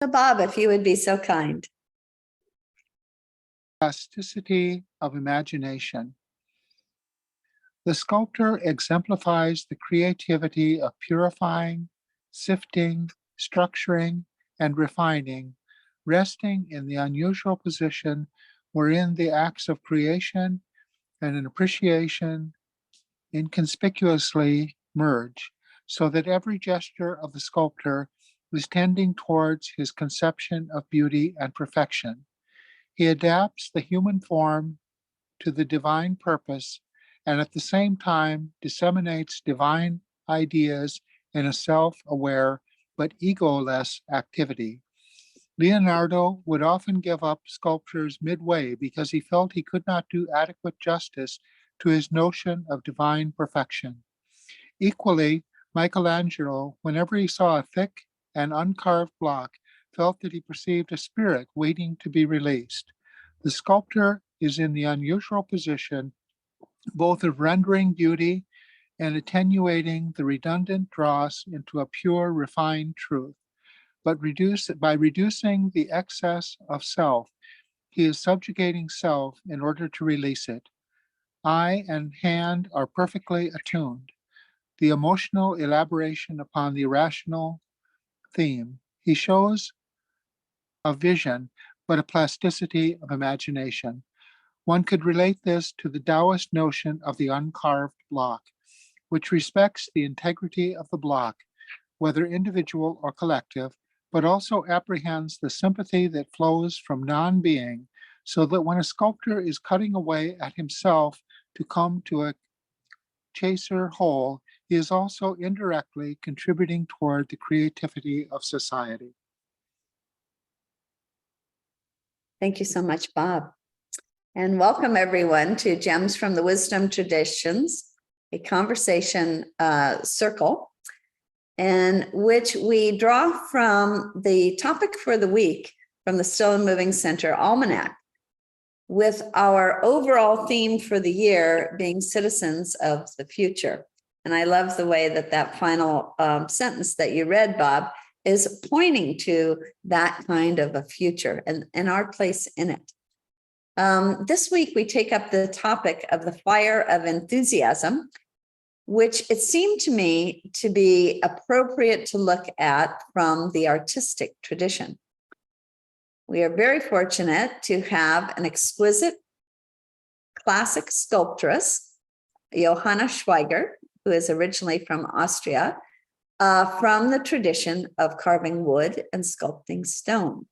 So Bob, if you would be so kind. Plasticity of imagination. The sculptor exemplifies the creativity of purifying, sifting, structuring, and refining, resting in the unusual position wherein the acts of creation and an appreciation inconspicuously merge, so that every gesture of the sculptor is tending towards his conception of beauty and perfection. He adapts the human form to the divine purpose and at the same time disseminates divine ideas in a self-aware but egoless activity. Leonardo would often give up sculptures midway because he felt he could not do adequate justice to his notion of divine perfection. Equally, Michelangelo, whenever he saw a thick and uncarved block, felt that he perceived a spirit waiting to be released. The sculptor is in the unusual position both of rendering beauty and attenuating the redundant dross into a pure, refined truth. But by reducing the excess of self, he is subjugating self in order to release it. Eye and hand are perfectly attuned. The emotional elaboration upon the irrational theme. He shows a vision, but a plasticity of imagination. One could relate this to the Taoist notion of the uncarved block, which respects the integrity of the block, whether individual or collective, but also apprehends the sympathy that flows from non-being, so that when a sculptor is cutting away at himself to come to a chaser whole, he is also indirectly contributing toward the creativity of society. Thank you so much, Bob. And welcome everyone to Gems from the Wisdom Traditions, a conversation circle, in which we draw from the topic for the week from the Still and Moving Center Almanac, with our overall theme for the year being citizens of the future. And I love the way that that final sentence that you read, Bob, is pointing to that kind of a future and our place in it. This week, we take up the topic of the fire of enthusiasm, which it seemed to me to be appropriate to look at from the artistic tradition. We are very fortunate to have an exquisite classic sculptress, Johanna Schwaiger, who is originally from Austria, from the tradition of carving wood and sculpting stone.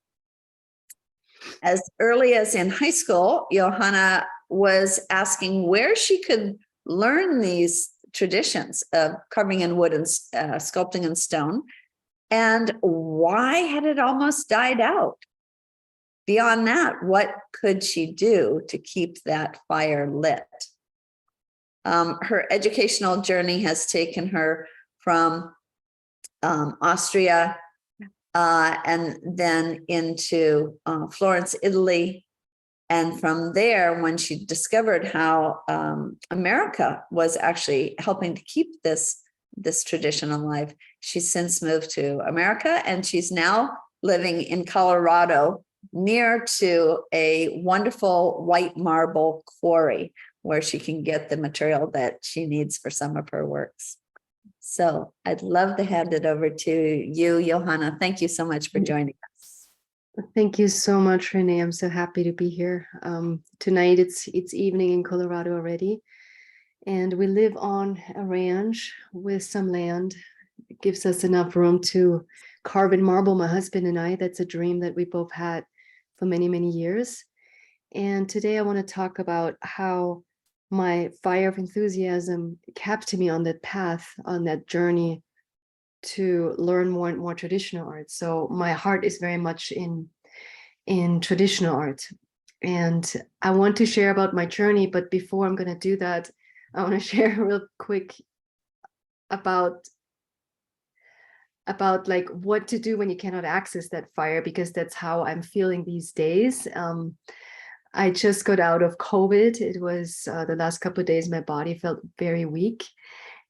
As early as in high school, Johanna was asking where she could learn these traditions of carving in wood and sculpting in stone, and why had it almost died out? Beyond that, what could she do to keep that fire lit? Her educational journey has taken her from Austria and then into Florence, Italy. And from there, when she discovered how America was actually helping to keep this tradition alive, she's since moved to America, and she's now living in Colorado near to a wonderful white marble quarry where she can get the material that she needs for some of her works. So I'd love to hand it over to you, Johanna. Thank you so much for joining us. Thank you so much, Renée. I'm so happy to be here. Tonight it's evening in Colorado already, and we live on a ranch with some land. It gives us enough room to carve in marble, my husband and I. That's a dream that we both had for many, many years. And today I want to talk about how my fire of enthusiasm kept me on that path, on that journey to learn more and more traditional art. So my heart is very much in traditional art. And I want to share about my journey, but before I'm going to do that, I want to share real quick about like what to do when you cannot access that fire, because that's how I'm feeling these days. I just got out of COVID. It was the last couple of days, my body felt very weak.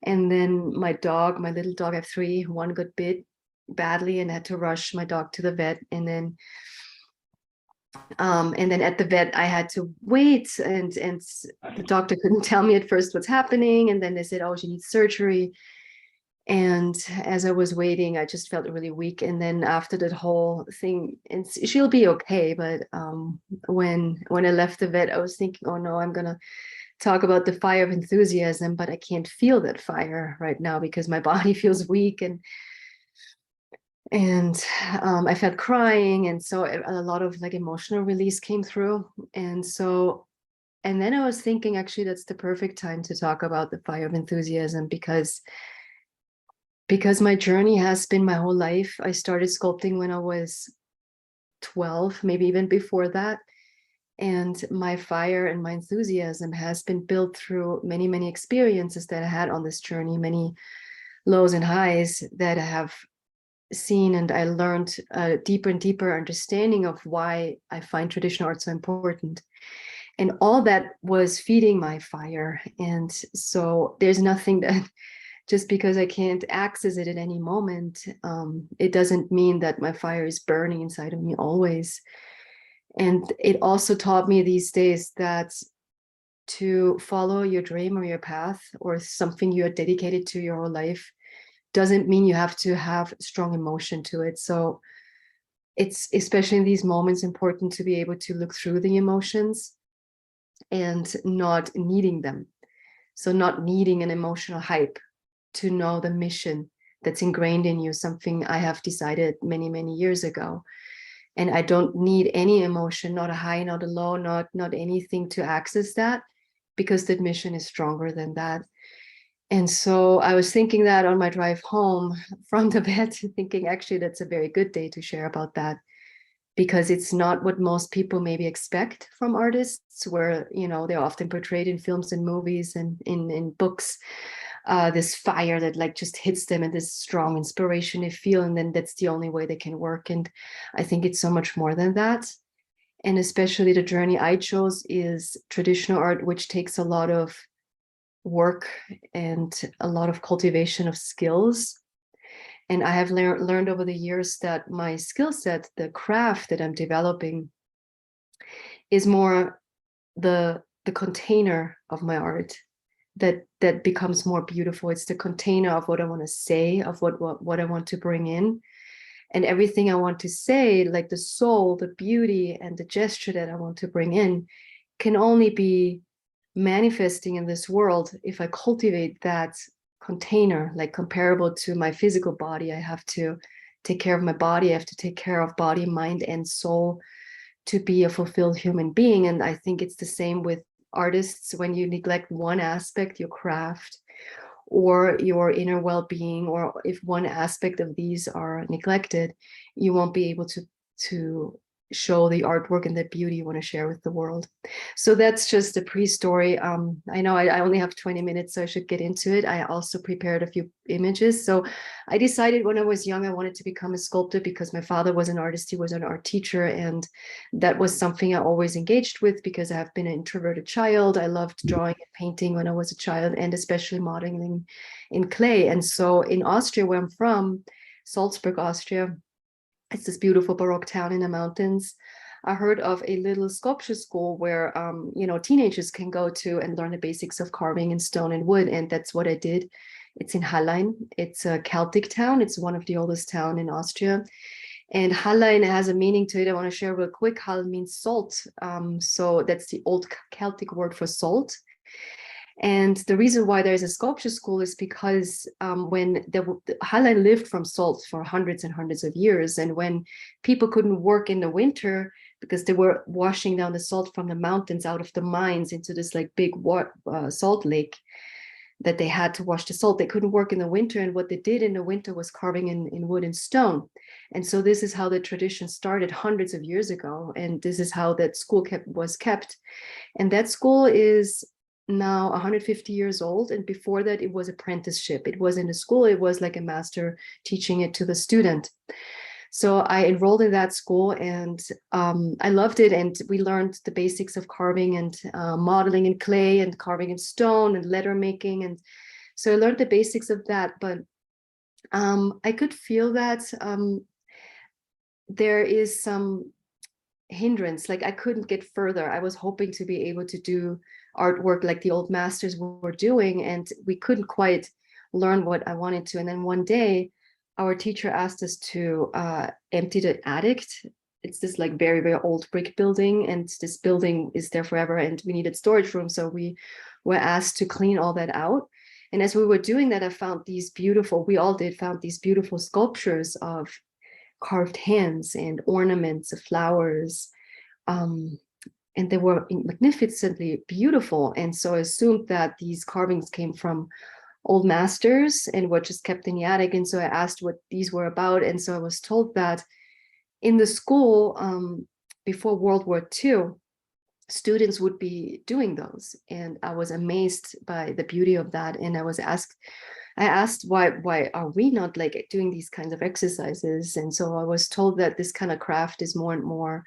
And then my dog, my little dog, I have 3, one got bit badly and had to rush my dog to the vet. And then at the vet, I had to wait, and the doctor couldn't tell me at first what's happening. And then they said, oh, she needs surgery. And as I was waiting, I just felt really weak. And then after that whole thing, and she'll be okay. But when I left the vet, I was thinking, oh no, I'm gonna talk about the fire of enthusiasm, but I can't feel that fire right now because my body feels weak, and I felt crying, and so a lot of like emotional release came through. And then I was thinking, actually, that's the perfect time to talk about the fire of enthusiasm, because my journey has been my whole life. I started sculpting when I was 12, maybe even before that. And my fire and my enthusiasm has been built through many, many experiences that I had on this journey, many lows and highs that I have seen, and I learned a deeper and deeper understanding of why I find traditional art so important. And all that was feeding my fire. And so there's nothing that, just because I can't access it at any moment, it doesn't mean that my fire is burning inside of me always. And it also taught me these days that to follow your dream or your path or something you are dedicated to your whole life doesn't mean you have to have strong emotion to it. So it's, especially in these moments, important to be able to look through the emotions and not needing them. So not needing an emotional hype to know the mission that's ingrained in you, something I have decided many, many years ago. And I don't need any emotion, not a high, not a low, not anything to access that, because that mission is stronger than that. And so I was thinking that on my drive home from the vet, thinking actually that's a very good day to share about that, because it's not what most people maybe expect from artists, where, you know, they're often portrayed in films and movies and in books, this fire that like just hits them and this strong inspiration they feel, and then that's the only way they can work. And I think it's so much more than that. And especially the journey I chose is traditional art, which takes a lot of work and a lot of cultivation of skills. And I have learned over the years that my skill set, the craft that I'm developing, is more the container of my art that becomes more beautiful. It's the container of what I want to say, of what I want to bring in. And everything I want to say, like the soul, the beauty, and the gesture that I want to bring in, can only be manifesting in this world if I cultivate that container, like comparable to my physical body. I have to take care of my body. I have to take care of body, mind, and soul to be a fulfilled human being. And I think it's the same with artists. When you neglect one aspect, your craft or your inner well-being, or if one aspect of these are neglected, you won't be able to show the artwork and the beauty you want to share with the world. So that's just a pre-story. I know I only have 20 minutes, so I should get into it. I also prepared a few images. So I decided when I was young, I wanted to become a sculptor because my father was an artist. He was an art teacher, and that was something I always engaged with because I have been an introverted child. I loved drawing and painting when I was a child, and especially modeling in clay. And so in Austria, where I'm from, Salzburg, Austria, it's this beautiful Baroque town in the mountains. I heard of a little sculpture school where, teenagers can go to and learn the basics of carving in stone and wood. And that's what I did. It's in Hallein. It's a Celtic town. It's one of the oldest towns in Austria. And Hallein has a meaning to it. I want to share real quick. Hall means salt. So that's the old Celtic word for salt. And the reason why there's a sculpture school is because when Hallein lived from salt for hundreds and hundreds of years, and when people couldn't work in the winter because they were washing down the salt from the mountains out of the mines into this like big salt lake that they had to wash the salt, they couldn't work in the winter. And what they did in the winter was carving in wood and stone. And so this is how the tradition started hundreds of years ago. And this is how that school was kept. And that school is now 150 years old, and before that it was apprenticeship. It wasn't a school, it was like a master teaching it to the student. So I enrolled in that school, and I loved it. And we learned the basics of carving and modeling in clay and carving in stone and letter making. And so I learned the basics of that. But I could feel that there is some hindrance, like I couldn't get further. I was hoping to be able to do artwork like the old masters were doing, and we couldn't quite learn what I wanted to. And then one day, our teacher asked us to empty the attic. It's this like very, very old brick building, and this building is there forever, and we needed storage room. So we were asked to clean all that out. And as we were doing that, I found these beautiful, we all did, found these beautiful sculptures of carved hands and ornaments of flowers. And they were magnificently beautiful. And so I assumed that these carvings came from old masters and were just kept in the attic. And so I asked what these were about. And so I was told that in the school, before World War II, students would be doing those. And I was amazed by the beauty of that. And I asked why are we not like doing these kinds of exercises? And so I was told that this kind of craft is more and more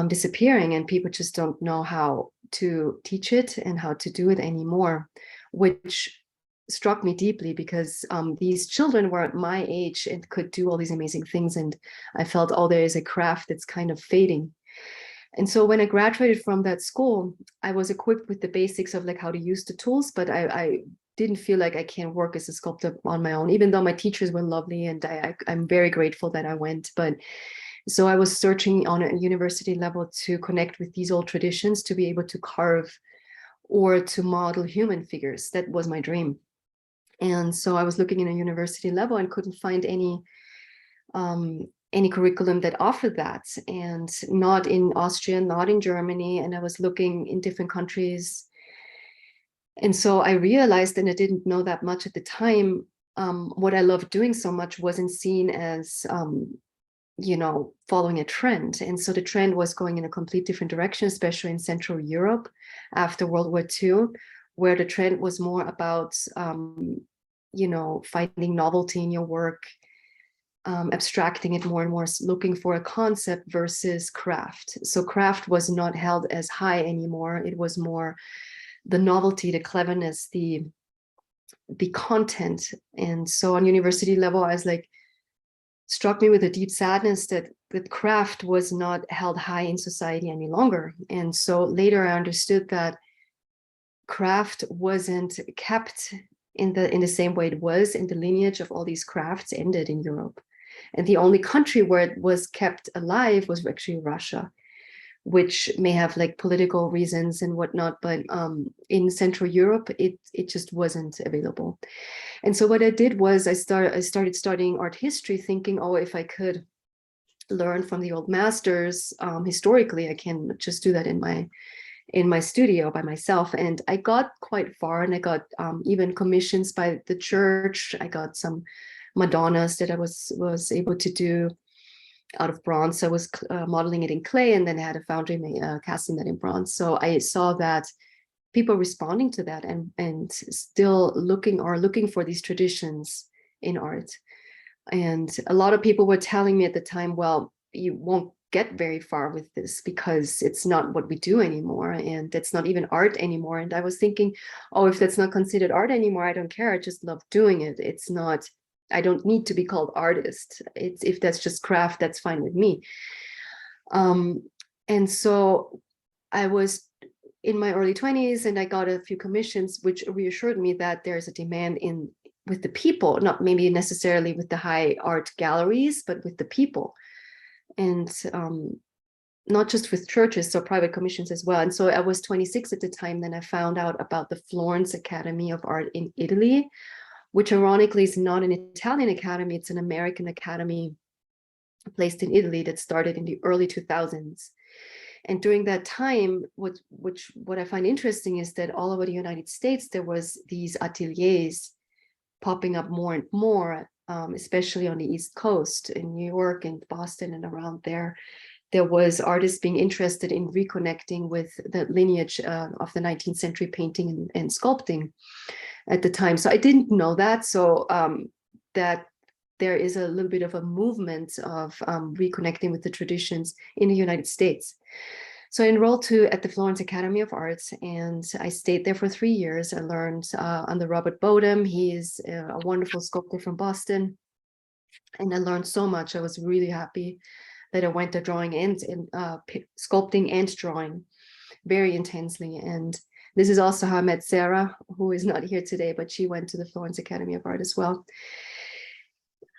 disappearing, and people just don't know how to teach it and how to do it anymore, which struck me deeply because these children were my age and could do all these amazing things. And I felt, oh, there is a craft that's kind of fading. And so when I graduated from that school, I was equipped with the basics of like how to use the tools, but I didn't feel like I can work as a sculptor on my own, even though my teachers were lovely, and I'm very grateful that I went. But so I was searching on a university level to connect with these old traditions, to be able to carve or to model human figures. That was my dream. And so I was looking in a university level and couldn't find any curriculum that offered that, and not in Austria, not in Germany. And I was looking in different countries. And so I realized, and I didn't know that much at the time, what I loved doing so much wasn't seen as, following a trend. And so the trend was going in a complete different direction, especially in Central Europe after World War II, where the trend was more about, finding novelty in your work, abstracting it more and more, looking for a concept versus craft. So craft was not held as high anymore. It was more the novelty, the cleverness, the content. And so on university level, I was like, struck me with a deep sadness that craft was not held high in society any longer. And so later I understood that craft wasn't kept in the same way it was, and the lineage of all these crafts ended in Europe. And the only country where it was kept alive was actually Russia, which may have like political reasons and whatnot, but in Central Europe, it just wasn't available. And so what I did was I started studying art history, thinking, oh, if I could learn from the old masters historically, I can just do that in my studio by myself. And I got quite far, and I got even commissions by the church. I got some Madonnas that I was able to do out of bronze. I was modeling it in clay, and then I had a foundry casting that in bronze. So I saw that people responding to that and still looking for these traditions in art. And a lot of people were telling me at the time, well, you won't get very far with this because it's not what we do anymore, and it's not even art anymore. And I was thinking, oh, if that's not considered art anymore, I don't care. I just love doing it. It's not, I don't need to be called artist. If that's just craft, that's fine with me. And so I was in my early 20s, and I got a few commissions, which reassured me that there's a demand with the people, not maybe necessarily with the high art galleries, but with the people, and not just with churches, so private commissions as well. And so I was 26 at the time. Then I found out about the Florence Academy of Art in Italy, which ironically is not an Italian academy, it's an American academy placed in Italy that started in the early 2000s. And during that time, what I find interesting is that all over the United States, there was these ateliers popping up more and more, especially on the East Coast, in New York and Boston and around there. There was artists being interested in reconnecting with the lineage of the 19th century painting and sculpting at the time. So I didn't know that. So that there is a little bit of a movement of reconnecting with the traditions in the United States. So I enrolled at the Florence Academy of Arts, and I stayed there for 3 years. I learned under Robert Bodum. He is a wonderful sculptor from Boston, and I learned so much. I was really happy that I went to drawing and sculpting and drawing very intensely. And this is also how I met Sarah, who is not here today, but she went to the Florence Academy of Art as well.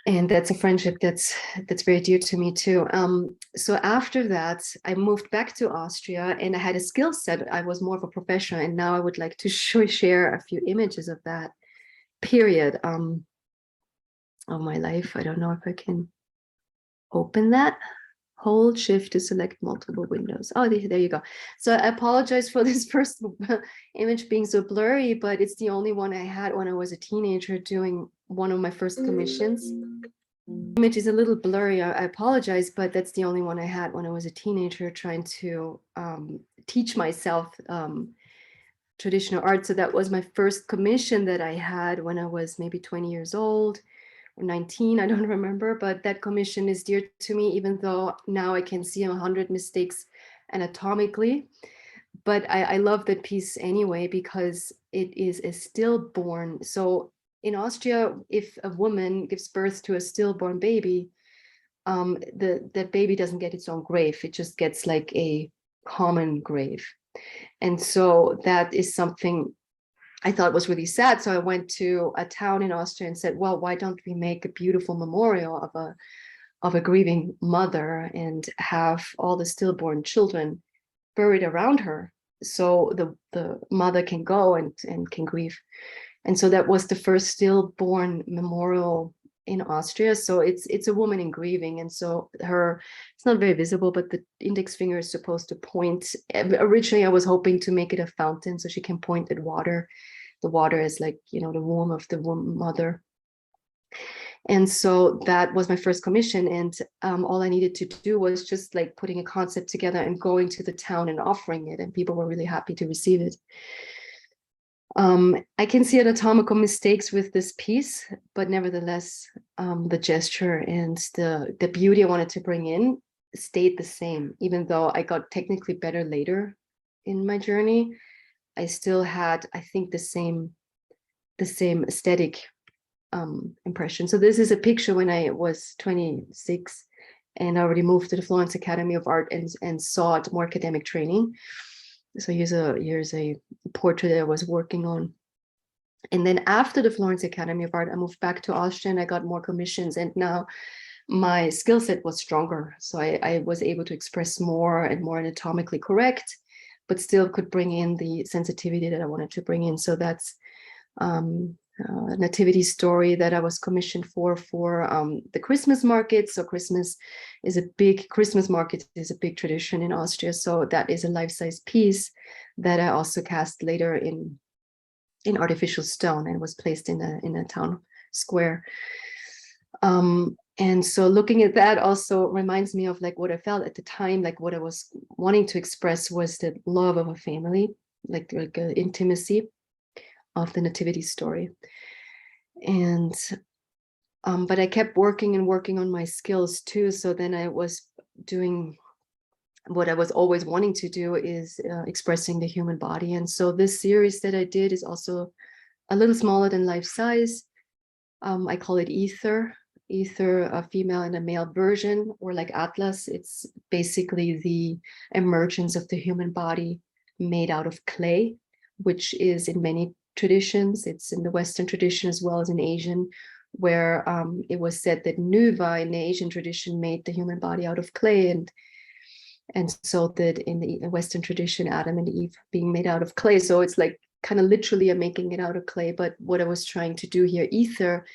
And that's a friendship that's very dear to me too. So after that, I moved back to Austria, and I had a skill set. I was more of a professional, and now I would like to share a few images of that period of my life. I don't know if I can open that. Hold Shift to select multiple windows. Oh, there you go. So I apologize for this first image being so blurry, but it's the only one I had when I was a teenager doing one of my first commissions. Image is a little blurry. I apologize, but that's the only one I had when I was a teenager trying to teach myself traditional art. So that was my first commission that I had when I was maybe 20 years old. 19, I don't remember, but that commission is dear to me, even though now I can see 100 mistakes anatomically. But I love that piece anyway, because it is a stillborn. So in Austria, if a woman gives birth to a stillborn baby, that baby doesn't get its own grave. It just gets like a common grave. And so that is something I thought was really sad. So I went to a town in Austria and said, well, why don't we make a beautiful memorial of a grieving mother and have all the stillborn children buried around her, so the mother can go and can grieve. And so that was the first stillborn memorial in Austria. So it's a woman in grieving. And so it's not very visible, but the index finger is supposed to point. Originally, I was hoping to make it a fountain so she can point at water. The water is like, the womb of the mother. And so that was my first commission. And all I needed to do was just like putting a concept together and going to the town and offering it. And people were really happy to receive it. I can see anatomical mistakes with this piece, but nevertheless, the gesture and the beauty I wanted to bring in stayed the same, even though I got technically better later in my journey. I still had, I think, the same aesthetic impression. So this is a picture when I was 26 and I already moved to the Florence Academy of Art and sought more academic training. So here's a portrait that I was working on. And then after the Florence Academy of Art, I moved back to Austria and I got more commissions. And now my skill set was stronger. So I was able to express more and more anatomically correct, but still could bring in the sensitivity that I wanted to bring in. So that's a nativity story that I was commissioned for the Christmas market. So Christmas market is a big tradition in Austria. So that is a life-size piece that I also cast later in artificial stone and was placed in a town square. And so looking at that also reminds me of like what I felt at the time, like what I was wanting to express was the love of a family, like intimacy of the nativity story. And but I kept working on my skills too. So then I was doing what I was always wanting to do, is expressing the human body. And so this series that I did is also a little smaller than life size. I call it Ether, a female and a male version, or like Atlas. It's basically the emergence of the human body made out of clay, which is in many traditions. It's in the Western tradition as well as in Asian, where it was said that Nuva in the Asian tradition made the human body out of clay, and so that in the Western tradition, Adam and Eve being made out of clay. So it's like kind of literally I'm making it out of clay. But what I was trying to do here, Ether,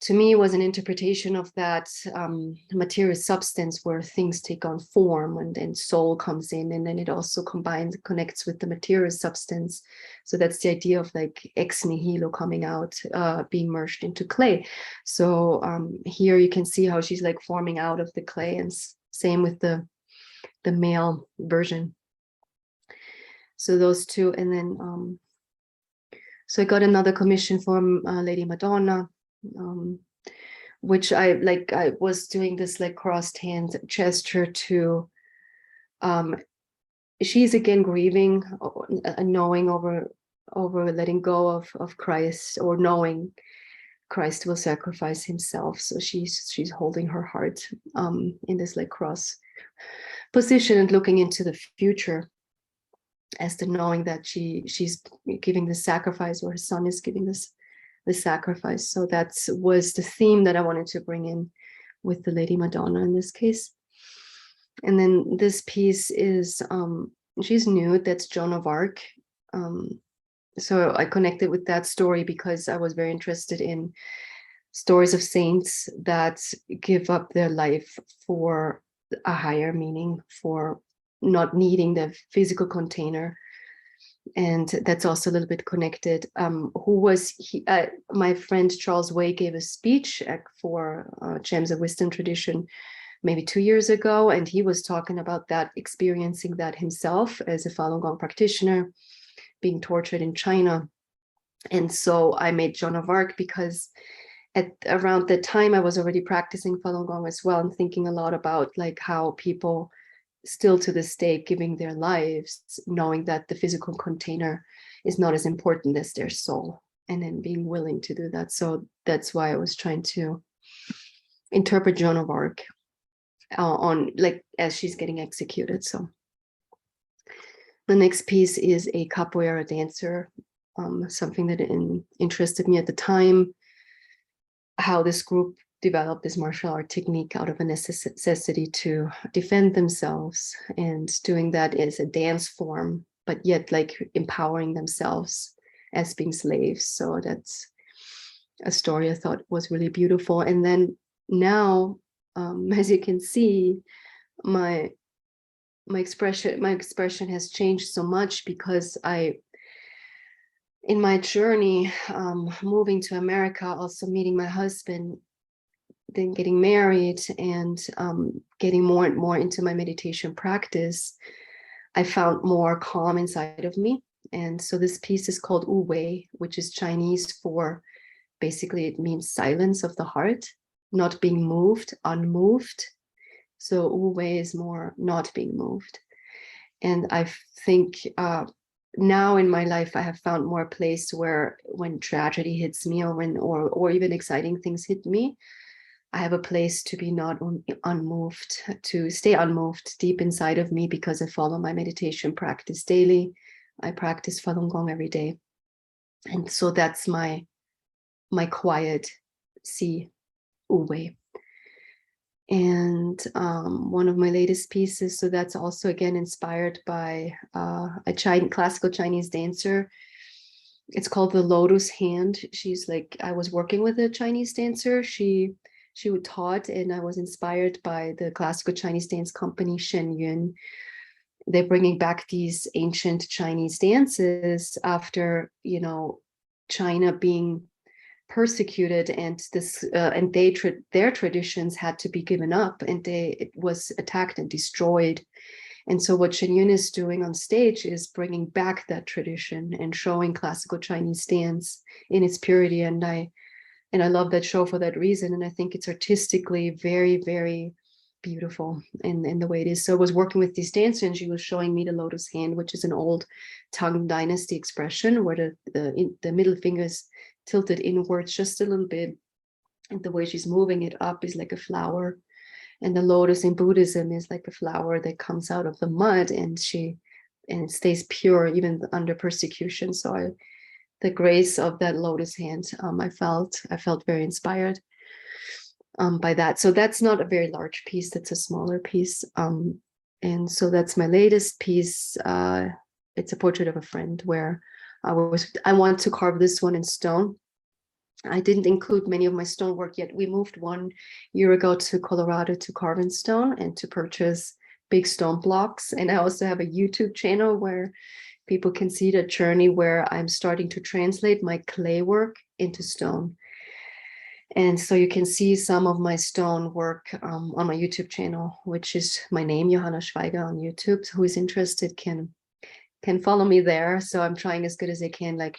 to me was an interpretation of that material substance where things take on form and soul comes in, and then it also connects with the material substance. So that's the idea of like ex nihilo coming out, being merged into clay. So here you can see how she's like forming out of the clay, and same with the male version. So those two, and then so I got another commission from Lady Madonna, which I was doing this like crossed hand gesture to she's again grieving, knowing over letting go of Christ, or knowing Christ will sacrifice himself. So she's holding her heart in this like cross position and looking into the future, as the knowing that she's giving the sacrifice, or her son is giving the sacrifice. So that was the theme that I wanted to bring in with the Lady Madonna in this case. And then this piece is she's nude. That's Joan of Arc. So I connected with that story because I was very interested in stories of saints that give up their life for a higher meaning, for not needing the physical container. And that's also a little bit connected. My friend Charles Way gave a speech for Gems of Wisdom tradition maybe 2 years ago, and he was talking about that, experiencing that himself as a Falun Gong practitioner, being tortured in China. And so I made Joan of Arc because at around the time I was already practicing Falun Gong as well, and thinking a lot about like how people still to this day giving their lives, knowing that the physical container is not as important as their soul, and then being willing to do that. So that's why I was trying to interpret Joan of Arc on like as she's getting executed. So the next piece is a capoeira dancer, something that interested me at the time, how this group developed this martial art technique out of a necessity to defend themselves, and doing that as a dance form, but yet like empowering themselves as being slaves. So that's a story I thought was really beautiful. And then now, as you can see, my expression has changed so much because in my journey, moving to America, also meeting my husband, then getting married, and getting more and more into my meditation practice, I found more calm inside of me. And so this piece is called Wu Wei, which is Chinese for, basically it means silence of the heart, not being moved, unmoved. So Wu Wei is more not being moved. And I think now in my life, I have found more a place where when tragedy hits me, or even exciting things hit me, I have a place to be not unmoved, to stay unmoved deep inside of me, because I follow my meditation practice daily. I practice Falun Gong every day. And so that's my quiet Wu Wei. And one of my latest pieces, so that's also again inspired by a classical Chinese dancer. It's called the Lotus Hand. She's like, I was working with a Chinese dancer. She would taught, and I was inspired by the classical Chinese dance company Shen Yun. They're bringing back these ancient Chinese dances after, China being persecuted, and their traditions had to be given up, and it was attacked and destroyed. And so what Shen Yun is doing on stage is bringing back that tradition and showing classical Chinese dance in its purity. And I love that show for that reason. And I think it's artistically very, very beautiful in the way it is. So I was working with this dancer, and she was showing me the Lotus Hand, which is an old Tang Dynasty expression where the middle finger is tilted inwards just a little bit, and the way she's moving it up is like a flower. And the lotus in Buddhism is like a flower that comes out of the mud, and it stays pure even under persecution. So the grace of that Lotus Hand, I felt very inspired by that. So that's not a very large piece, that's a smaller piece. And so that's my latest piece. It's a portrait of a friend where I want to carve this one in stone. I didn't include many of my stonework yet. We moved 1 year ago to Colorado to carve in stone and to purchase big stone blocks. And I also have a YouTube channel where people can see the journey where I'm starting to translate my clay work into stone. And so you can see some of my stone work on my YouTube channel, which is my name, Johanna Schwaiger, on YouTube. Who is interested can follow me there. So I'm trying as good as I can, like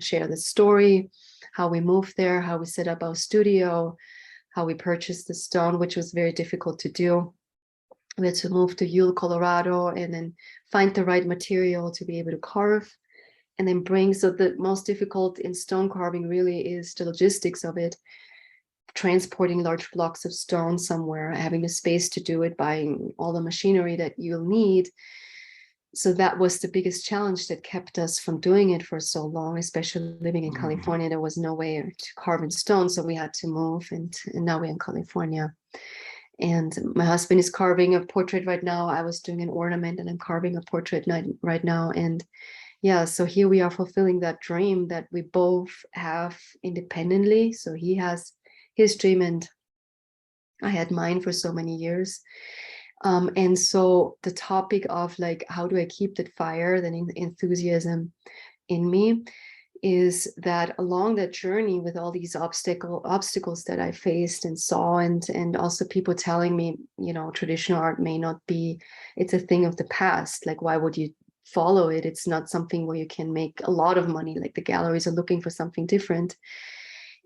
share the story, how we moved there, how we set up our studio, how we purchased the stone, which was very difficult to do. We had to move to Yule, Colorado, and then find the right material to be able to carve, and then bring. So the most difficult in stone carving really is the logistics of it, transporting large blocks of stone somewhere, having the space to do it, buying all the machinery that you'll need. So that was the biggest challenge that kept us from doing it for so long, especially living in California. There was no way to carve in stone, so we had to move, and now we're in California. And my husband is carving a portrait right now. I was doing an ornament, and I'm carving a portrait right now. And yeah, so here we are fulfilling that dream that we both have independently. So he has his dream, and I had mine for so many years. And so the topic of like, how do I keep that fire, that enthusiasm in me, is that along that journey with all these obstacles that I faced and saw, and also people telling me, you know, traditional art may not be, it's a thing of the past. Like, why would you follow it? It's not something where you can make a lot of money. Like, the galleries are looking for something different.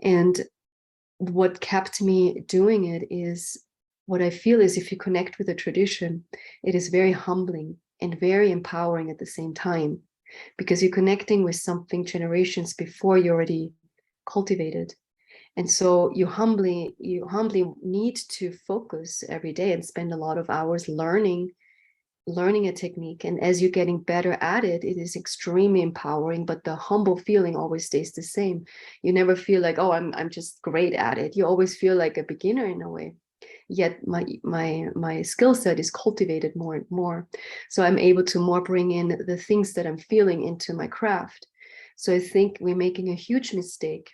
And what kept me doing it is, what I feel is, if you connect with a tradition, it is very humbling and very empowering at the same time, because you're connecting with something generations before you already cultivated. And so you humbly need to focus every day and spend a lot of hours learning a technique. And as you're getting better at it, it is extremely empowering, but the humble feeling always stays the same. You never feel like, oh, I'm just great at it. You always feel like a beginner in a way. Yet my skill set is cultivated more and more. So I'm able to more bring in the things that I'm feeling into my craft. So I think we're making a huge mistake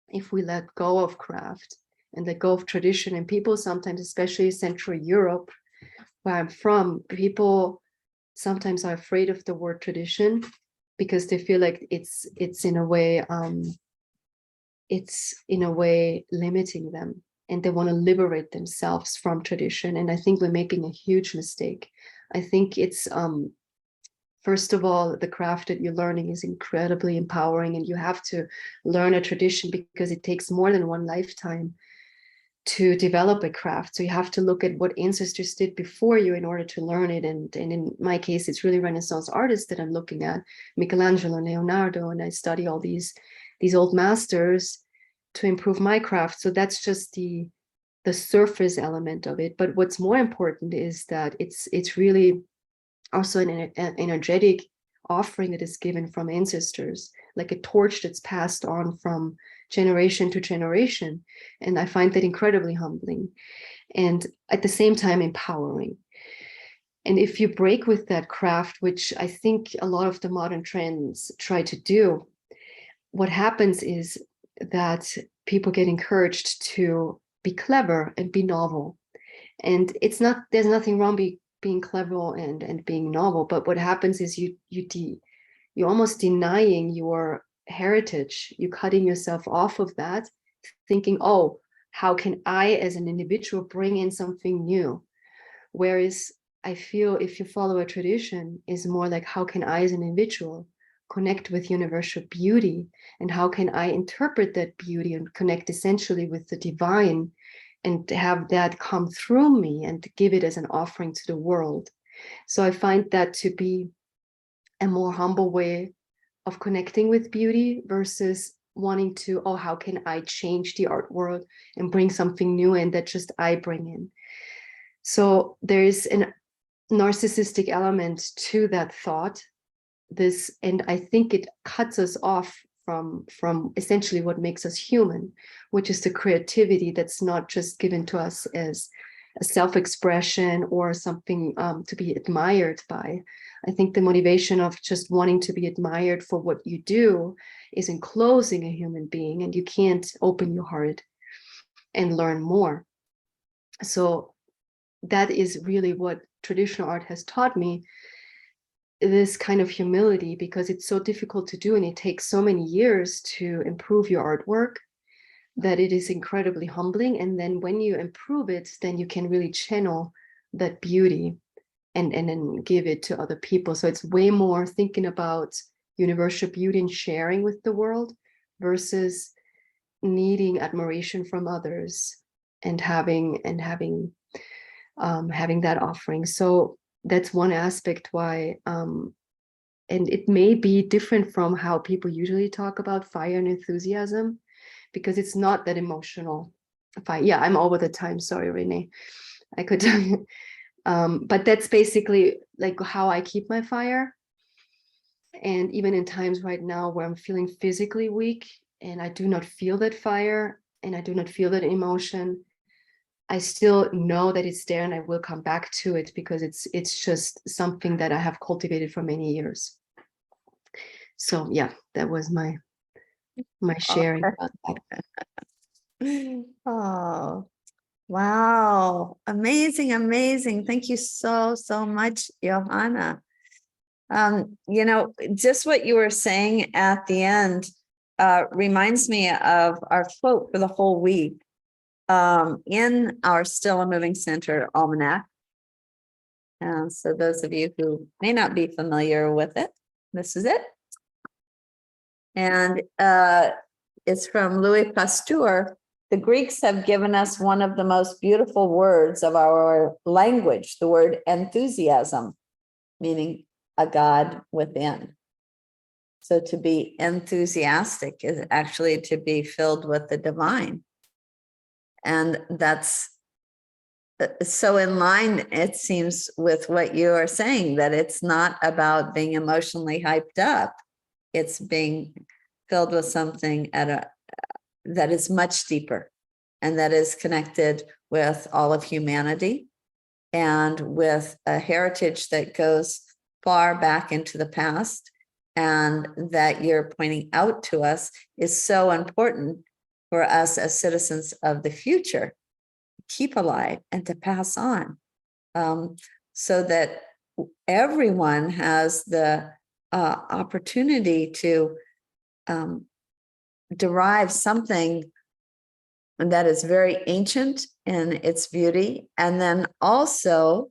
if we let go of craft and let go of tradition. And people sometimes, especially Central Europe, where I'm from, people sometimes are afraid of the word tradition because they feel like it's in a way limiting them, and they want to liberate themselves from tradition. And I think we're making a huge mistake. I think it's first of all, the craft that you're learning is incredibly empowering, and you have to learn a tradition because it takes more than one lifetime to develop a craft. So you have to look at what ancestors did before you in order to learn it. And in my case, it's really Renaissance artists that I'm looking at, Michelangelo, Leonardo, and I study all these old masters to improve my craft. So that's just the surface element of it. But what's more important is that it's really also an energetic offering that is given from ancestors, like a torch that's passed on from generation to generation. And I find that incredibly humbling and at the same time empowering. And if you break with that craft, which I think a lot of the modern trends try to do, what happens is that people get encouraged to be clever and be novel. And there's nothing wrong being clever and being novel, but what happens is you're almost denying your heritage. You're cutting yourself off of that, thinking, oh, how can I as an individual bring in something new? Whereas I feel if you follow a tradition, is more like, how can I as an individual connect with universal beauty, and how can I interpret that beauty and connect essentially with the divine, and have that come through me and give it as an offering to the world. So I find that to be a more humble way of connecting with beauty versus wanting to, oh, how can I change the art world and bring something new in that just I bring in. So there is a narcissistic element to that thought. And I think it cuts us off from essentially what makes us human, which is the creativity that's not just given to us as a self-expression or something to be admired by. I think the motivation of just wanting to be admired for what you do is enclosing a human being, and you can't open your heart and learn more. So that is really what traditional art has taught me, this kind of humility, because it's so difficult to do and it takes so many years to improve your artwork, that it is incredibly humbling. And then when you improve it, then you can really channel that beauty and then give it to other people. So it's way more thinking about universal beauty and sharing with the world versus needing admiration from others and having having that offering. So that's one aspect why, and it may be different from how people usually talk about fire and enthusiasm, because it's not that emotional fire. Yeah, I'm over the time. Sorry, Renee. I could tell you. But that's basically like how I keep my fire. And even in times right now where I'm feeling physically weak and I do not feel that fire and I do not feel that emotion, I still know that it's there and I will come back to it, because it's just something that I have cultivated for many years. So yeah, that was my sharing about that. Oh, wow. Amazing, amazing. Thank you so, so much, Johanna. Just what you were saying at the end reminds me of our quote for the whole week in our Still a Moving Center almanac. So those of you who may not be familiar with it, this is it. And it's from Louis Pasteur. The Greeks have given us one of the most beautiful words of our language, the word enthusiasm, meaning a God within. So to be enthusiastic is actually to be filled with the divine. And that's so in line, it seems, with what you are saying, that it's not about being emotionally hyped up. It's being filled with something that is much deeper and that is connected with all of humanity and with a heritage that goes far back into the past, and that you're pointing out to us is so important for us as citizens of the future to keep alive and to pass on, so that everyone has the opportunity to derive something that is very ancient in its beauty. And then also,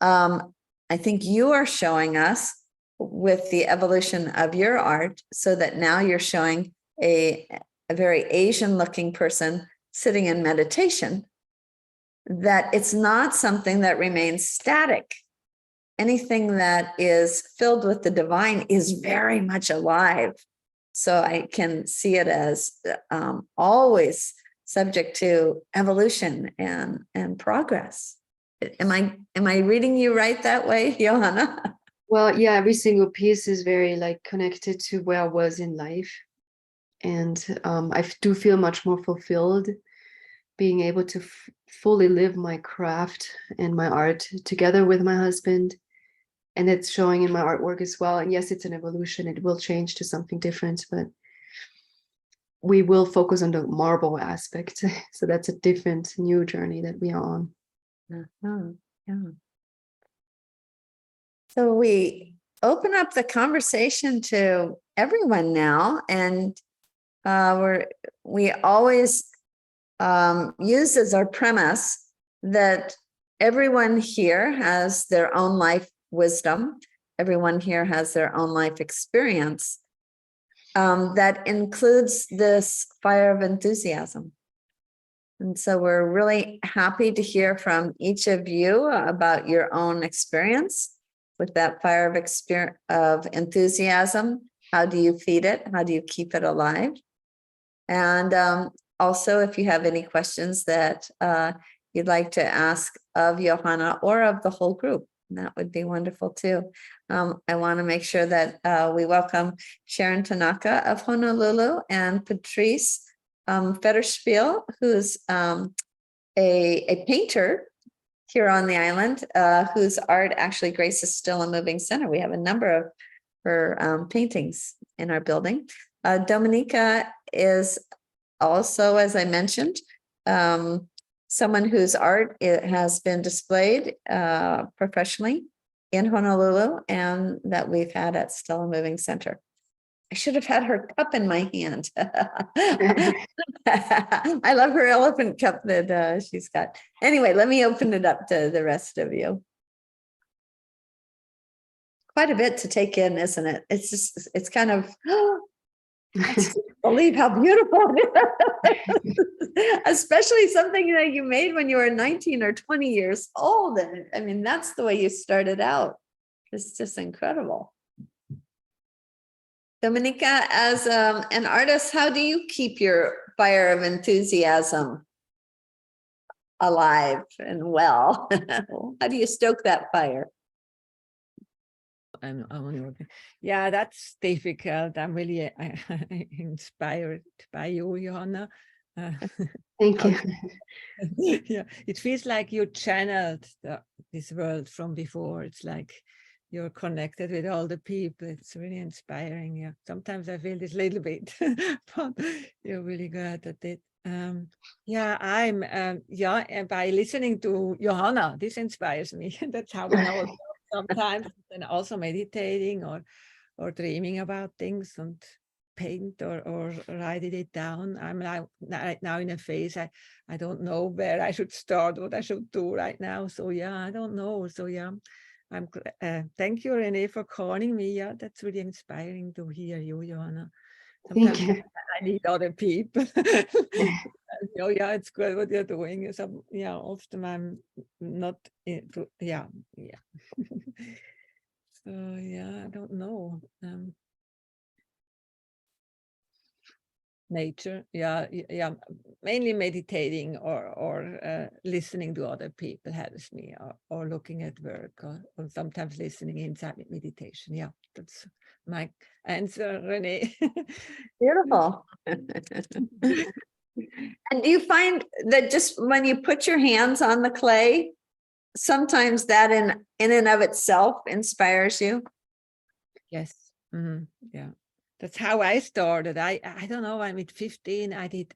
I think you are showing us with the evolution of your art, so that now you're showing a very Asian looking person sitting in meditation, that it's not something that remains static. Anything that is filled with the divine is very much alive. So I can see it as always subject to evolution and progress. Am I reading you right that way, Johanna? Well, yeah, every single piece is very like connected to where I was in life. And I do feel much more fulfilled being able to fully live my craft and my art together with my husband. And it's showing in my artwork as well. And yes, it's an evolution. It will change to something different, but we will focus on the marble aspect. So that's a different new journey that we are on. Uh-huh. Yeah. So we open up the conversation to everyone now, and we always use as our premise that everyone here has their own life wisdom. Everyone here has their own life experience that includes this fire of enthusiasm. And so we're really happy to hear from each of you about your own experience with that fire of enthusiasm. How do you feed it? How do you keep it alive? And also, if you have any questions that you'd like to ask of Johanna or of the whole group, that would be wonderful too. I want to make sure that we welcome Sharon Tanaka of Honolulu and Patrice Federspiel, who's a painter here on the island, whose art actually graces Still a Moving Center. We have a number of her paintings in our building. Dominica is also, as I mentioned, someone whose art has been displayed professionally in Honolulu and that we've had at Still a Moving Center. I should have had her cup in my hand. I love her elephant cup that she's got. Anyway, let me open it up to the rest of you. Quite a bit to take in, isn't it? It's kind of, believe how beautiful it is. Especially something that you made when you were 19 or 20 years old. And I mean, that's the way you started out. It's just incredible. Dominica, as an artist, how do you keep your fire of enthusiasm alive and well? How do you stoke that fire? I'm only working. Yeah, that's difficult. I'm really inspired by you, Johanna. Thank you. Yeah, it feels like you channeled this world from before. It's like you're connected with all the people. It's really inspiring. Yeah, sometimes I feel this little bit, but you're really good at it. Yeah, I'm and by listening to Johanna, this inspires me. That's how I know sometimes, and also meditating or dreaming about things and paint or writing it down. I'm right now in a phase I don't know where I should start, what I should do right now. So yeah, I don't know. So yeah, I'm thank you, Renée, for calling me. Yeah, that's really inspiring to hear you, Johanna. Sometimes Thank you. I need other people. Oh yeah, it's good what you're doing. So yeah, often I'm not into, yeah. So yeah, I don't know. Nature, yeah, mainly meditating or listening to other people helps me, or looking at work, or sometimes listening inside meditation. Yeah, that's my answer, Renée. Beautiful. And do you find that just when you put your hands on the clay, sometimes that in and of itself inspires you? Yes. Yeah, that's how I started. I don't know, I'm at 15. I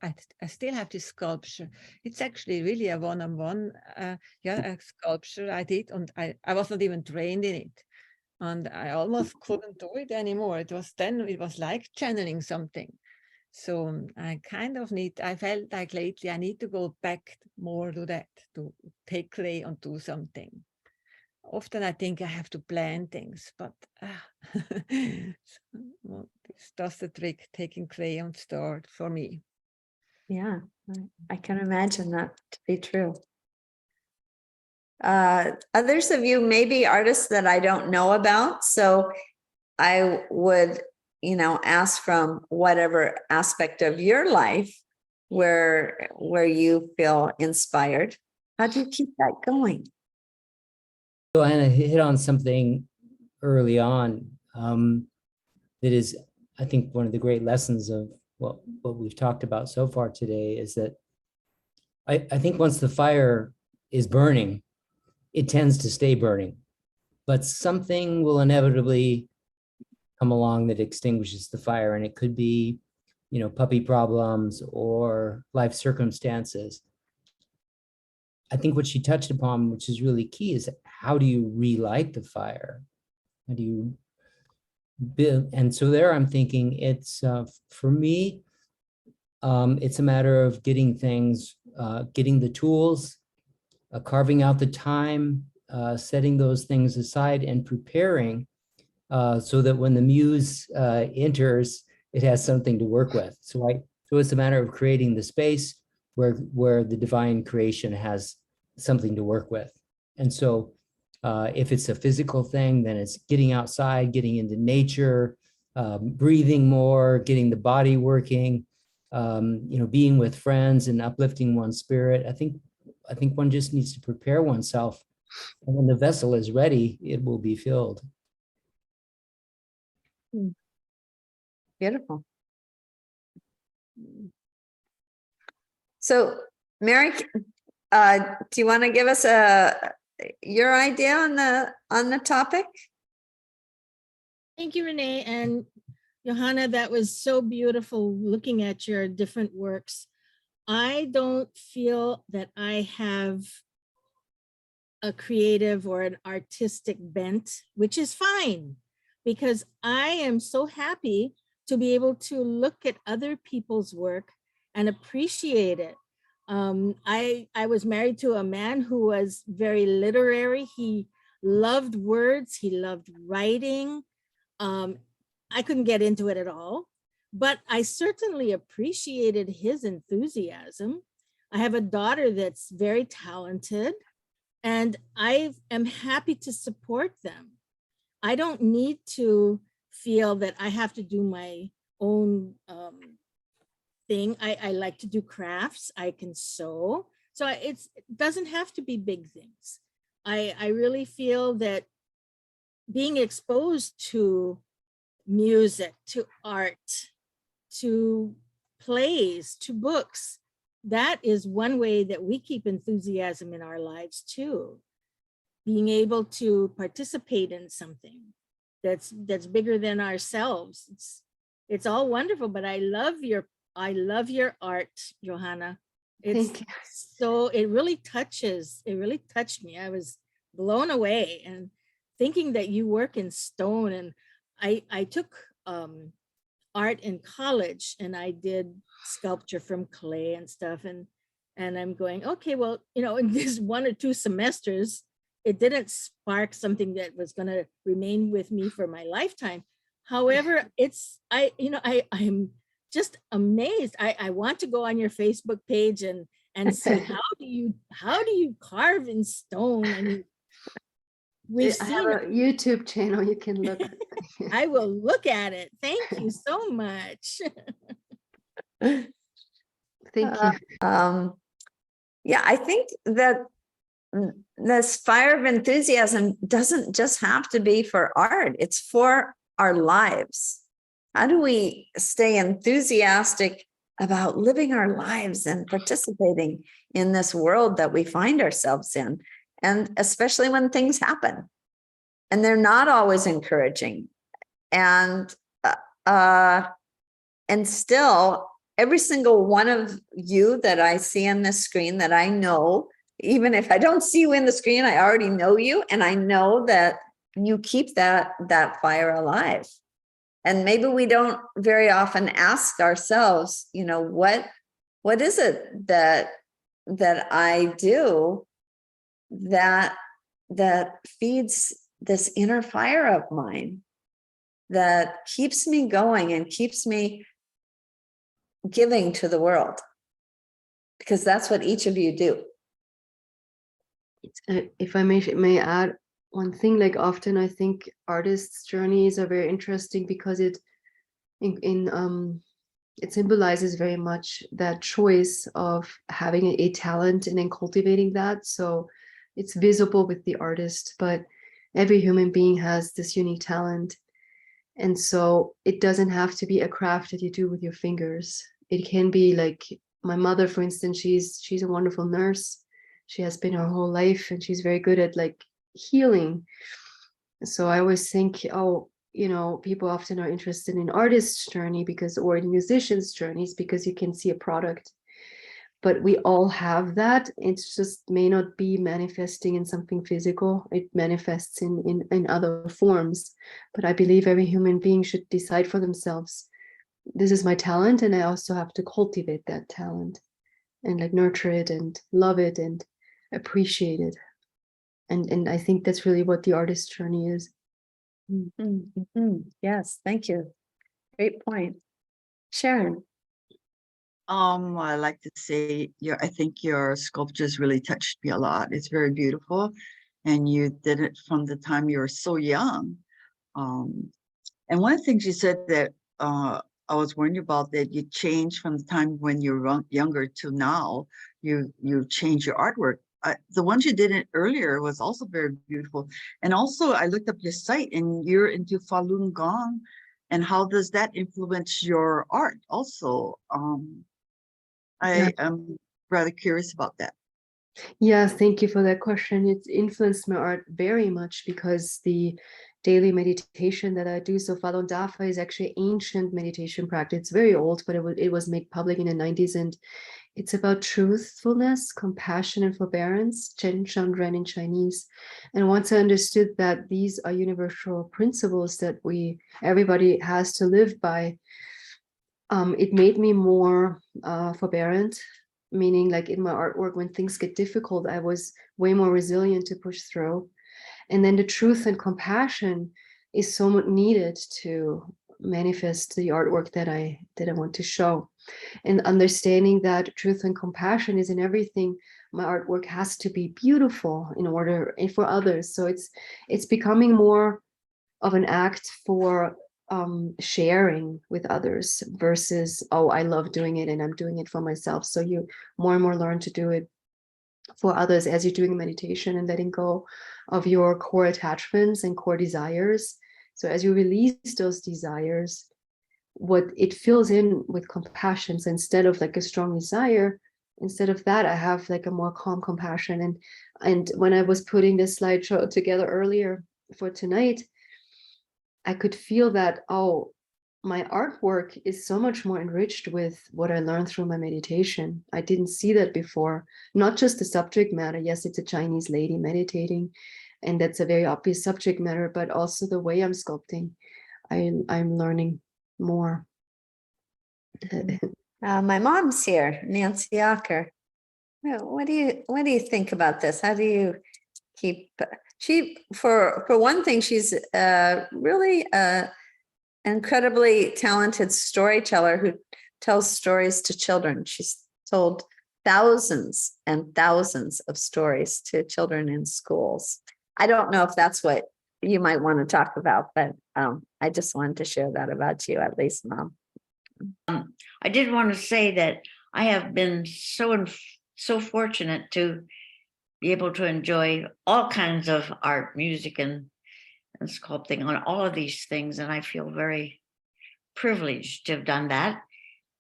still have this sculpture. It's actually really a one-on-one a sculpture I did, and I was not even trained in it, and I almost couldn't do it anymore. It was like channeling something. So I kind of I felt like lately I need to go back more to that, to take clay and do something. Often I think I have to plan things, but well, that's the trick, taking clay and start for me. Yeah, I can imagine that to be true. Others of you may be artists that I don't know about, so I would, ask from whatever aspect of your life where you feel inspired. How do you keep that going? Johanna hit on something early on that is, I think, one of the great lessons of what we've talked about so far today is that I think once the fire is burning, it tends to stay burning, but something will inevitably come along that extinguishes the fire, and it could be, puppy problems or life circumstances. I think what she touched upon, which is really key, is how do you relight the fire? How do you build? And so there I'm thinking it's, for me, it's a matter of getting things, getting the tools, carving out the time, setting those things aside and preparing so that when the muse enters, it has something to work with. So it's a matter of creating the space where the divine creation has something to work with. And so if it's a physical thing, then it's getting outside, getting into nature, breathing more, getting the body working, being with friends and uplifting one's spirit. I think one just needs to prepare oneself, and when the vessel is ready, it will be filled. Beautiful. So, Mary, do you want to give us your idea on the topic? Thank you, Renée and Johanna. That was so beautiful looking at your different works. I don't feel that I have a creative or an artistic bent, which is fine, because I am so happy to be able to look at other people's work and appreciate it. I was married to a man who was very literary. He loved words. He loved writing. I couldn't get into it at all, but I certainly appreciated his enthusiasm. I have a daughter that's very talented, and I am happy to support them. I don't need to feel that I have to do my own thing. I like to do crafts. I can sew. So it doesn't have to be big things. I really feel that being exposed to music, to art, to plays, to books, that is one way that we keep enthusiasm in our lives too. Being able to participate in something that's bigger than ourselves. It's all wonderful, but I love your art, Johanna. Thank you. So it really touched me. I was blown away, and thinking that you work in stone, and I took art in college, and I did sculpture from clay and stuff, and I'm going, okay, well, in this 1 or 2 semesters, it didn't spark something that was going to remain with me for my lifetime. However, I'm just amazed. I want to go on your Facebook page and see how do you carve in stone. I mean, I have a YouTube channel you can look at. I will look at it. Thank you so much. Thank you. Yeah, I think that this fire of enthusiasm doesn't just have to be for art. It's for our lives. How do we stay enthusiastic about living our lives and participating in this world that we find ourselves in? And especially when things happen and they're not always encouraging. And still, every single one of you that I see on this screen that I know, even if I don't see you in the screen, I already know you. And I know that you keep that fire alive. And maybe we don't very often ask ourselves, what is it that I do that feeds this inner fire of mine, that keeps me going and keeps me giving to the world? Because that's what each of you do. If I may add one thing, like often I think artists' journeys are very interesting because it symbolizes very much that choice of having a talent and then cultivating that. So it's visible with the artist, but every human being has this unique talent. And so it doesn't have to be a craft that you do with your fingers. It can be like my mother, for instance, she's a wonderful nurse. She has been her whole life, and she's very good at like healing. So I always think, people often are interested in artists' journey or in musicians' journeys because you can see a product. But we all have that. It's just may not be manifesting in something physical. It manifests in other forms. But I believe every human being should decide for themselves, this is my talent, and I also have to cultivate that talent and like nurture it and love it and appreciate it. And I think that's really what the artist's journey is. Yes, thank you. Great point. Sharon. I like to say I think your sculptures really touched me a lot. It's very beautiful, and you did it from the time you were so young. And one of the things you said that I was wondering about, that you changed from the time when you were younger to now. You changed your artwork. The ones you did earlier was also very beautiful. And also I looked up your site, and you're into Falun Gong. And how does that influence your art also? I am rather curious about that. Yeah, thank you for that question. It's influenced my art very much because the daily meditation that I do, so Falun Dafa is actually ancient meditation practice. It's very old, but it was made public in the 90s, and it's about truthfulness, compassion, and forbearance, Chen Shan Ren in Chinese. And once I understood that these are universal principles that everybody has to live by, it made me more forbearant, meaning like in my artwork, when things get difficult, I was way more resilient to push through. And then the truth and compassion is so much needed to manifest the artwork that I want to show. And understanding that truth and compassion is in everything, my artwork has to be beautiful in order and for others. So it's becoming more of an act for sharing with others versus, oh, I love doing it and I'm doing it for myself. So you more and more learn to do it for others as you're doing meditation and letting go of your core attachments and core desires. So as you release those desires, what it fills in with compassion. So instead of like a strong desire, instead of that, I have like a more calm compassion. And when I was putting this slideshow together earlier for tonight, I could feel that, oh, my artwork is so much more enriched with what I learned through my meditation. I didn't see that before. Not just the subject matter. Yes, it's a Chinese lady meditating, and that's a very obvious subject matter, but also the way I'm sculpting. I'm learning more. My mom's here, Nancy Acker. What do you think about this? How do you keep? She, for one thing, she's really incredibly talented storyteller who tells stories to children. She's told thousands and thousands of stories to children in schools. I don't know if that's what you might want to talk about, but I just wanted to share that about you, at least, Mom. I did want to say that I have been so fortunate to be able to enjoy all kinds of art, music, and sculpting on all of these things. And I feel very privileged to have done that,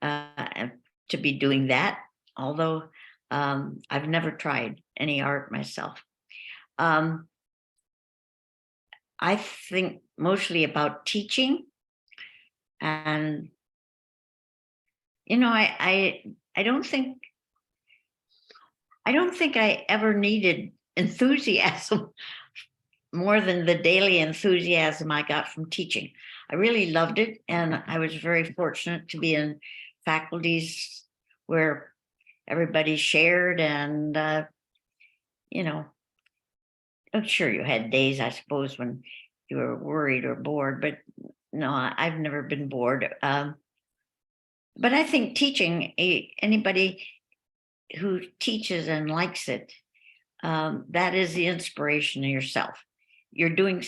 and to be doing that, although I've never tried any art myself. I think mostly about teaching, and I don't think I ever needed enthusiasm more than the daily enthusiasm I got from teaching. I really loved it, and I was very fortunate to be in faculties where everybody shared, and sure, you had days, I suppose, when you were worried or bored, but no, I've never been bored. But I think teaching, anybody who teaches and likes it, that is the inspiration of yourself. You're doing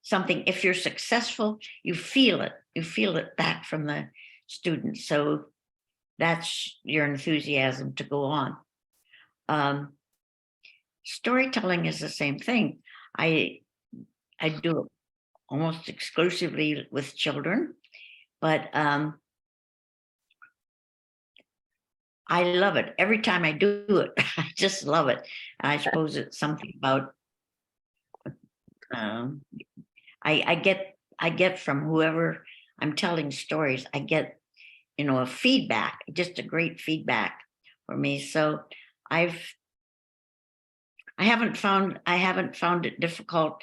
something. If you're successful, you feel it back from the students. So that's your enthusiasm to go on. Storytelling is the same thing. I do it almost exclusively with children, but I love it. Every time I do it, I just love it. And I suppose it's something about I get from whoever I'm telling stories, I get a feedback, just a great feedback for me. So I haven't found it difficult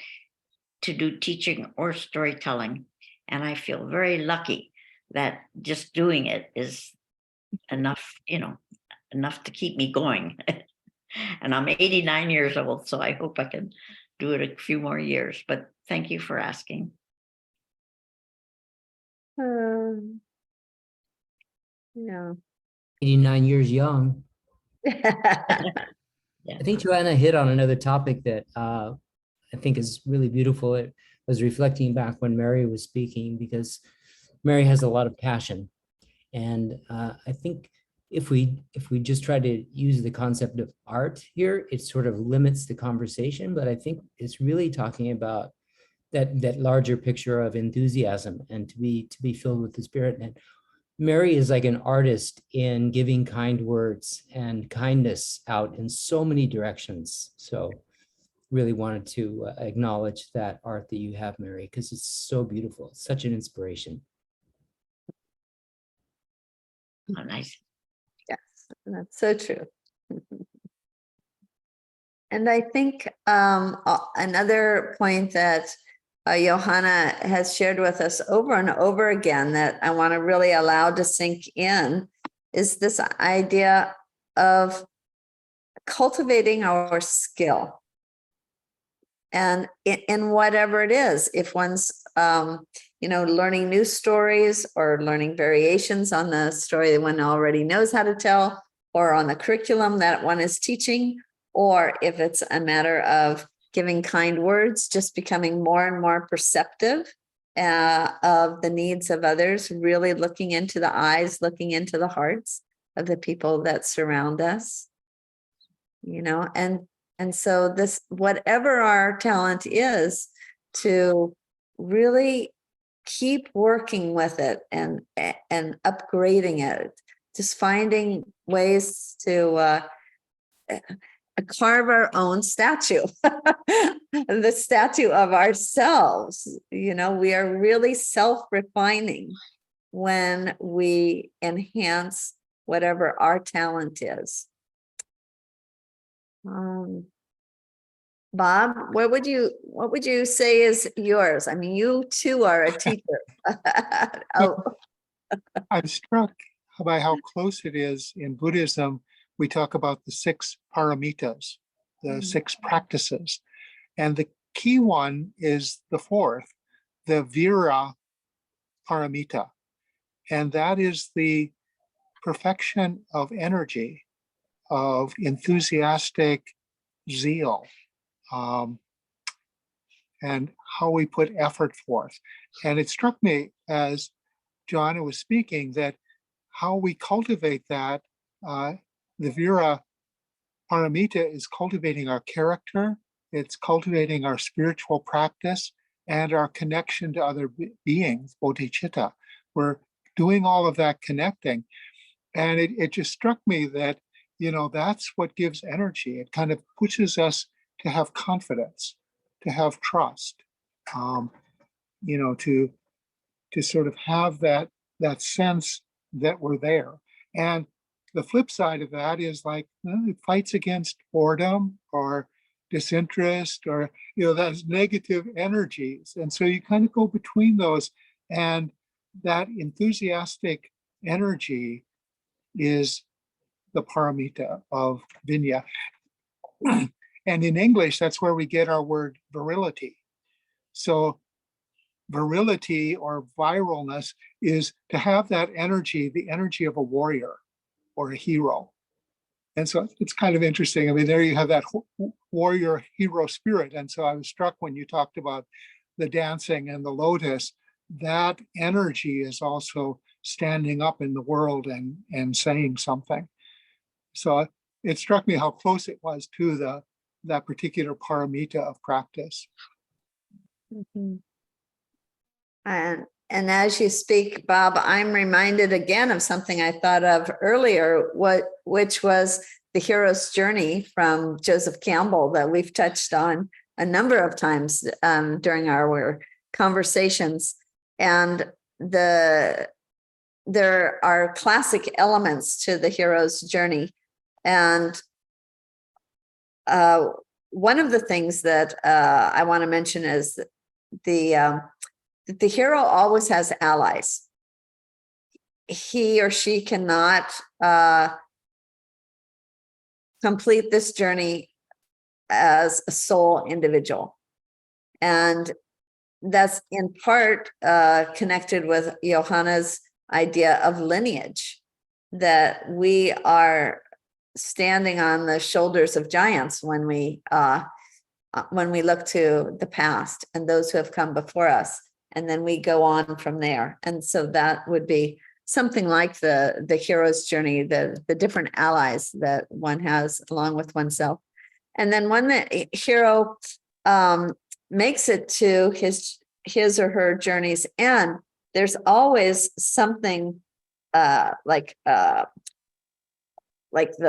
to do teaching or storytelling, and I feel very lucky that just doing it is enough to keep me going. And I'm 89 years old, so I hope I can do it a few more years, but thank you for asking. Yeah. 89 years young. Yeah. I think Johanna hit on another topic that I think is really beautiful. It was reflecting back when Mary was speaking, because Mary has a lot of passion. And I think if we just try to use the concept of art here, it sort of limits the conversation. But I think it's really talking about that larger picture of enthusiasm and to be filled with the Spirit. And Mary is like an artist in giving kind words and kindness out in so many directions. So really wanted to acknowledge that art that you have, Mary, because it's so beautiful. It's such an inspiration. Oh, nice. Yes, that's so true. And I think another point that Johanna has shared with us over and over again that I want to really allow to sink in is this idea of cultivating our skill. And in whatever it is, if one's, learning new stories or learning variations on the story that one already knows how to tell, or on the curriculum that one is teaching, or if it's a matter of giving kind words, just becoming more and more perceptive of the needs of others, really looking into the eyes, looking into the hearts of the people that surround us, and so this, whatever our talent is, to really keep working with it and upgrading it, just finding ways to carve our own statue, the statue of ourselves. We are really self-refining when we enhance whatever our talent is. Bob, what would you say is yours? I mean, you too are a teacher. Oh. I'm struck by how close it is in Buddhism. We talk about the 6 paramitas, the 6 practices. And the key one is the 4th, the vira paramita. And that is the perfection of energy, of enthusiastic zeal, and how we put effort forth. And it struck me as Johanna was speaking that how we cultivate that, the vira paramita is cultivating our character, it's cultivating our spiritual practice and our connection to other beings, bodhicitta. We're doing all of that connecting. And it just struck me that, that's what gives energy. It kind of pushes us to have confidence, to have trust, to sort of have that sense that we're there. And the flip side of that is like, it fights against boredom or disinterest or, those negative energies. And so you kind of go between those, and that enthusiastic energy is the paramita of Vinaya. And in English, that's where we get our word virility. So virility or viralness is to have that energy, the energy of a warrior or a hero. And so it's kind of interesting. I mean, there you have that warrior hero spirit. And so I was struck when you talked about the dancing and the lotus, that energy is also standing up in the world and saying something. So it struck me how close it was to that particular paramita of practice. Mm-hmm. And as you speak, Bob, I'm reminded again of something I thought of earlier, which was the hero's journey from Joseph Campbell that we've touched on a number of times during our conversations. And there are classic elements to the hero's journey. And one of the things that I want to mention is the hero always has allies. He or she cannot complete this journey as a sole individual. And that's in part connected with Johanna's idea of lineage, that we are standing on the shoulders of giants when we look to the past and those who have come before us, and then we go on from there. And so that would be something like the hero's journey, the different allies that one has along with oneself. And then when the hero makes it to his or her journey's end, there's always something like the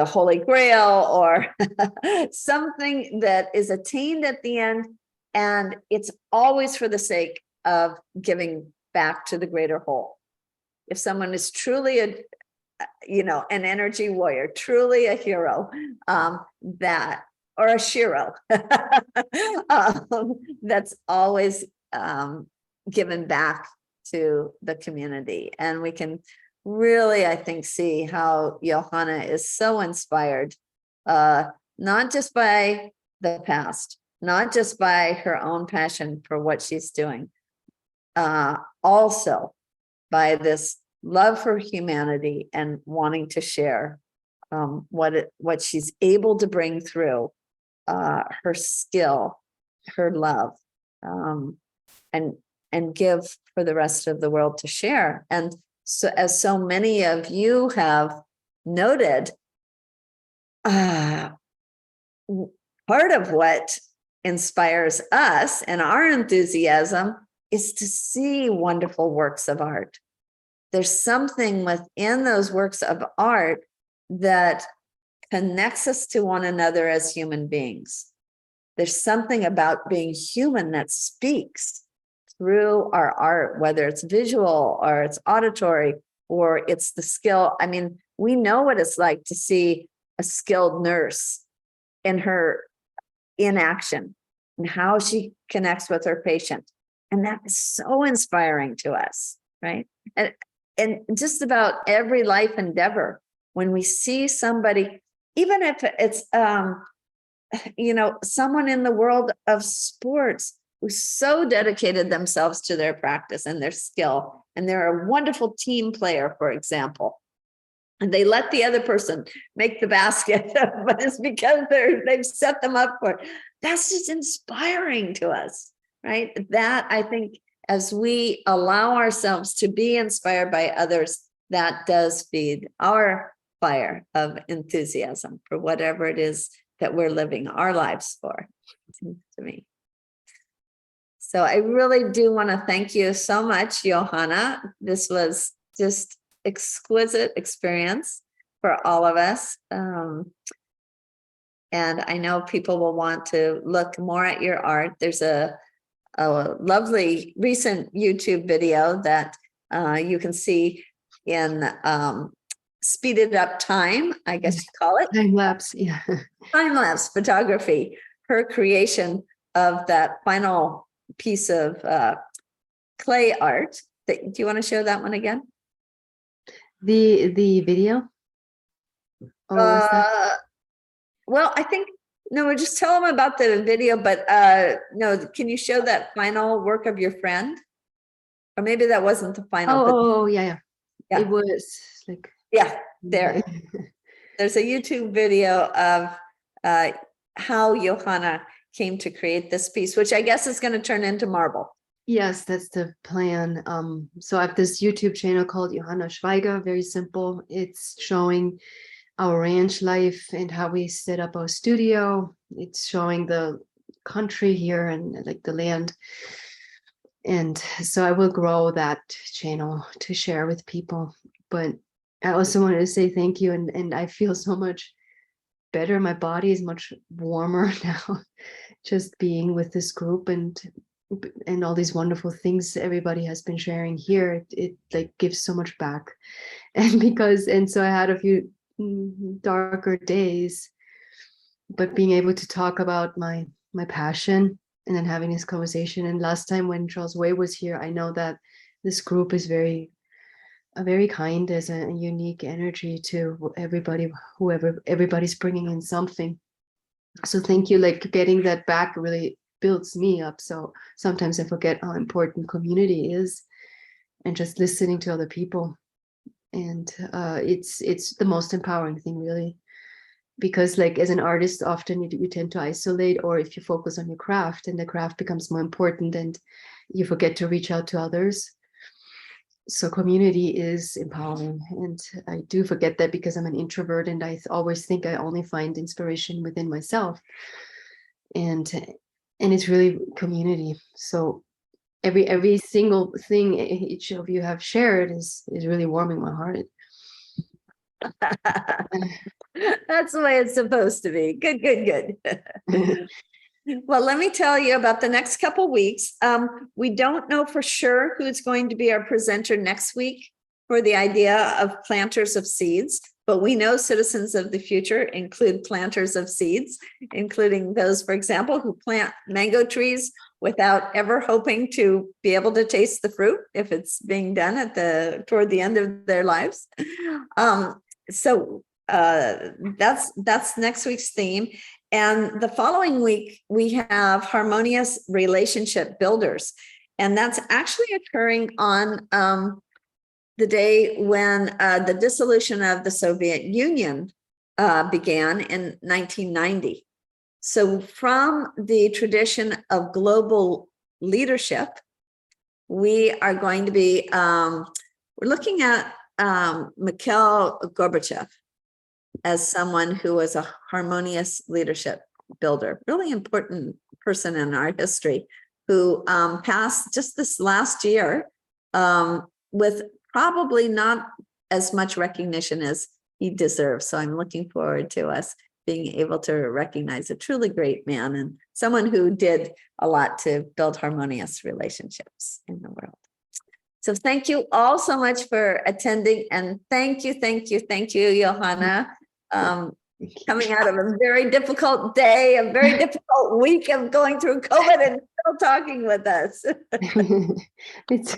Holy Grail or something that is attained at the end. And it's always for the sake of giving back to the greater whole. If someone is truly an energy warrior, truly a hero, or a shiro, that's always given back to the community. And we can really, I think, see how Johanna is so inspired, not just by the past, not just by her own passion for what she's doing, also by this love for humanity and wanting to share what she's able to bring through her skill, her love, and give for the rest of the world to share. And so, as so many of you have noted, part of what inspires us and our enthusiasm is to see wonderful works of art. There's something within those works of art that connects us to one another as human beings. There's something about being human that speaks through our art, whether it's visual or it's auditory or it's the skill. I mean, we know what it's like to see a skilled nurse in action and how she connects with her patient. And that is so inspiring to us, right? And just about every life endeavor, when we see somebody, even if it's, someone in the world of sports who so dedicated themselves to their practice and their skill, and they're a wonderful team player, for example, and they let the other person make the basket, but it's because they've set them up for it. That's just inspiring to us, right? That, I think, as we allow ourselves to be inspired by others, that does feed our fire of enthusiasm for whatever it is that we're living our lives for, it seems to me. So I really do want to thank you so much, Johanna. This was just exquisite experience for all of us. And I know people will want to look more at your art. There's a lovely recent YouTube video that you can see in speeded up time, I guess you call it. Time lapse, yeah. Time lapse photography, her creation of that final piece of clay art. Do you want to show that one again? The video? Or was that? Well, I think, no, just tell them about the video, but no, can you show that final work of your friend? Or maybe that wasn't the final. Oh, yeah. Yeah. It was like. Yeah, there. There's a YouTube video of how Johanna came to create this piece, which I guess is going to turn into marble. Yes, that's the plan. So I have this YouTube channel called Johanna Schwaiger, very simple. It's showing our ranch life and how we set up our studio. It's showing the country here and like the land. And so I will grow that channel to share with people. But I also wanted to say thank you. And I feel so much better. My body is much warmer now, just being with this group and all these wonderful things everybody has been sharing here. It like gives so much back. And so I had a few darker days, but being able to talk about my passion and then having this conversation. And last time when Charles Way was here, I know that this group is very kind. There's a unique energy to everybody, everybody's bringing in something. So thank you. Like getting that back really builds me up. So sometimes I forget how important community is and just listening to other people. And it's the most empowering thing, really, because like as an artist, often you tend to isolate, or if you focus on your craft and the craft becomes more important and you forget to reach out to others. So community is empowering, and I do forget that because I'm an introvert and I always think I only find inspiration within myself, and it's really community. So every single thing each of you have shared is really warming my heart. That's the way it's supposed to be. Good. Well, let me tell you about the next couple weeks. We don't know for sure who's going to be our presenter next week for the idea of planters of seeds, but we know citizens of the future include planters of seeds, including those, for example, who plant mango trees without ever hoping to be able to taste the fruit if it's being done toward the end of their lives. So that's next week's theme. And the following week, we have harmonious relationship builders. And that's actually occurring on the day when the dissolution of the Soviet Union began in 1990. So from the tradition of global leadership, we are going to be, we're looking at Mikhail Gorbachev as someone who was a harmonious leadership builder, really important person in our history, who passed just this last year with probably not as much recognition as he deserves. So I'm looking forward to us being able to recognize a truly great man and someone who did a lot to build harmonious relationships in the world. So thank you all so much for attending, and thank you, Johanna. Coming out of a very difficult day, a very difficult week of going through COVID and still talking with us. It's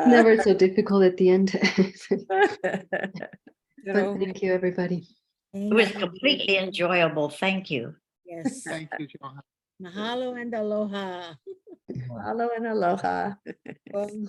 never so difficult at the end. But thank you, everybody. It was completely enjoyable. Thank you. Yes. Thank you, Johanna. Mahalo and aloha. Mahalo and aloha. Um,